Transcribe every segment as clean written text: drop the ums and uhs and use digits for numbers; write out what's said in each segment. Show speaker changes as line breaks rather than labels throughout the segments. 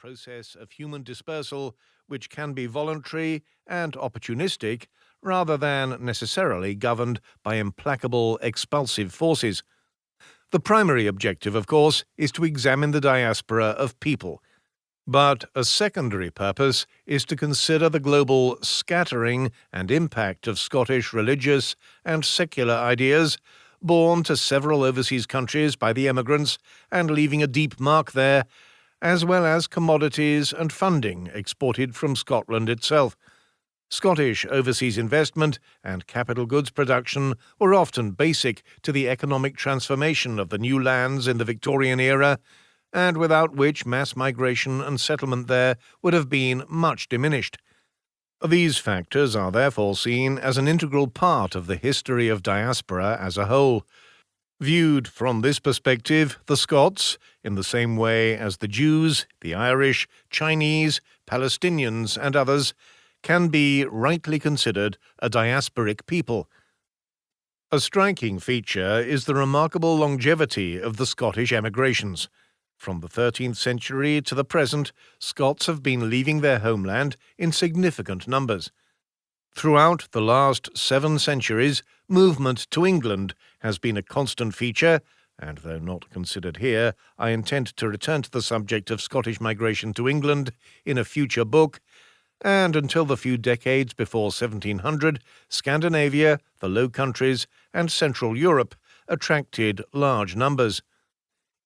process of human dispersal which can be voluntary and opportunistic rather than necessarily governed by implacable expulsive forces. The primary objective, of course, is to examine the diaspora of people, but a secondary purpose is to consider the global scattering and impact of Scottish religious and secular ideas born to several overseas countries by the emigrants and leaving a deep mark there, as well as commodities and funding exported from Scotland itself. Scottish overseas investment and capital goods production were often basic to the economic transformation of the new lands in the Victorian era, and without which mass migration and settlement there would have been much diminished. These factors are therefore seen as an integral part of the history of diaspora as a whole. Viewed from this perspective, the Scots, in the same way as the Jews, the Irish, Chinese, Palestinians, and others, can be rightly considered a diasporic people. A striking feature is the remarkable longevity of the Scottish emigrations. From the 13th century to the present, Scots have been leaving their homeland in significant numbers. Throughout the last 7 centuries, movement to England has been a constant feature, and though not considered here, I intend to return to the subject of Scottish migration to England in a future book, and until the few decades before 1700, Scandinavia, the Low Countries, and Central Europe attracted large numbers.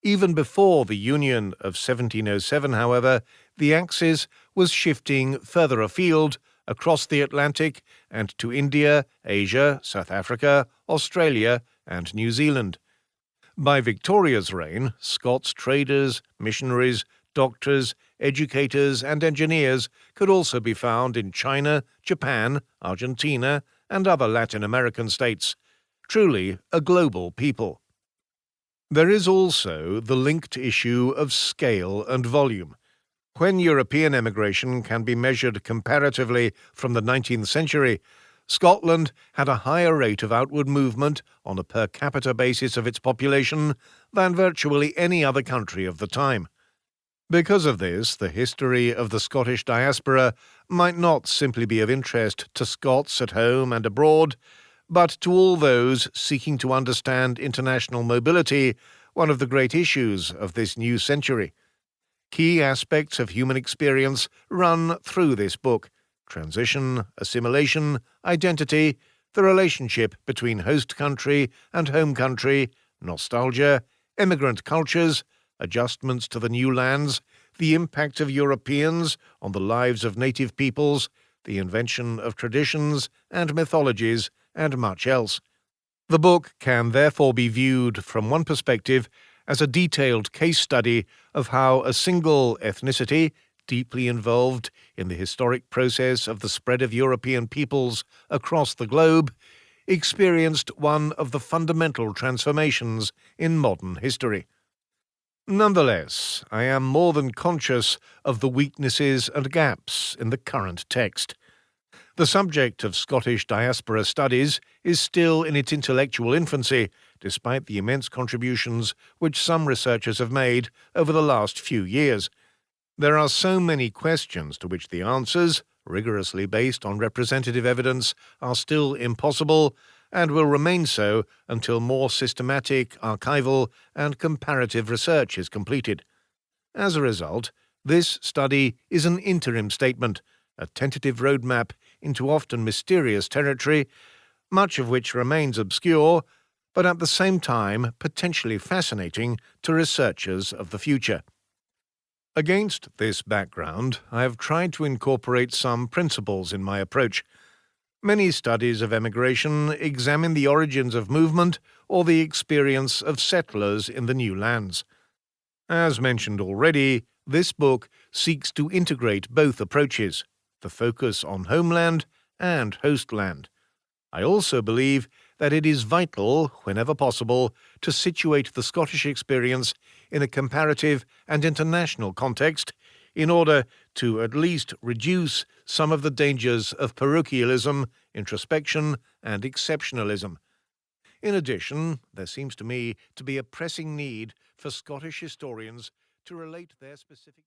Even before the Union of 1707, however, the axis was shifting further afield, across the Atlantic, and to India, Asia, South Africa, Australia, and New Zealand. By Victoria's reign, Scots traders, missionaries, doctors, educators, and engineers could also be found in China, Japan, Argentina, and other Latin American states. Truly a global people. There is also the linked issue of scale and volume. When European emigration can be measured comparatively from the 19th century, Scotland had a higher rate of outward movement on a per capita basis of its population than virtually any other country of the time. Because of this, the history of the Scottish diaspora might not simply be of interest to Scots at home and abroad, but to all those seeking to understand international mobility, one of the great issues of this new century. Key aspects of human experience run through this book: transition, assimilation, identity, the relationship between host country and home country, nostalgia, immigrant cultures, adjustments to the new lands, the impact of Europeans on the lives of native peoples, the invention of traditions and mythologies, and much else. The book can therefore be viewed from one perspective as a detailed case study of how a single ethnicity, deeply involved in the historic process of the spread of European peoples across the globe, experienced one of the fundamental transformations in modern history. Nonetheless, I am more than conscious of the weaknesses and gaps in the current text. The subject of Scottish diaspora studies is still in its intellectual infancy, despite the immense contributions which some researchers have made over the last few years. There are so many questions to which the answers, rigorously based on representative evidence, are still impossible, and will remain so until more systematic, archival, and comparative research is completed. As a result, this study is an interim statement, a tentative roadmap into often mysterious territory, much of which remains obscure, but at the same time potentially fascinating to researchers of the future. Against this background, I have tried to incorporate some principles in my approach. Many studies of emigration examine the origins of movement or the experience of settlers in the new lands. As mentioned already, this book seeks to integrate both approaches, the focus on homeland and hostland. I also believe that it is vital, whenever possible, to situate the Scottish experience in a comparative and international context in order to at least reduce some of the dangers of parochialism, introspection, and exceptionalism. In addition, there seems to me to be a pressing need for Scottish historians to relate their specific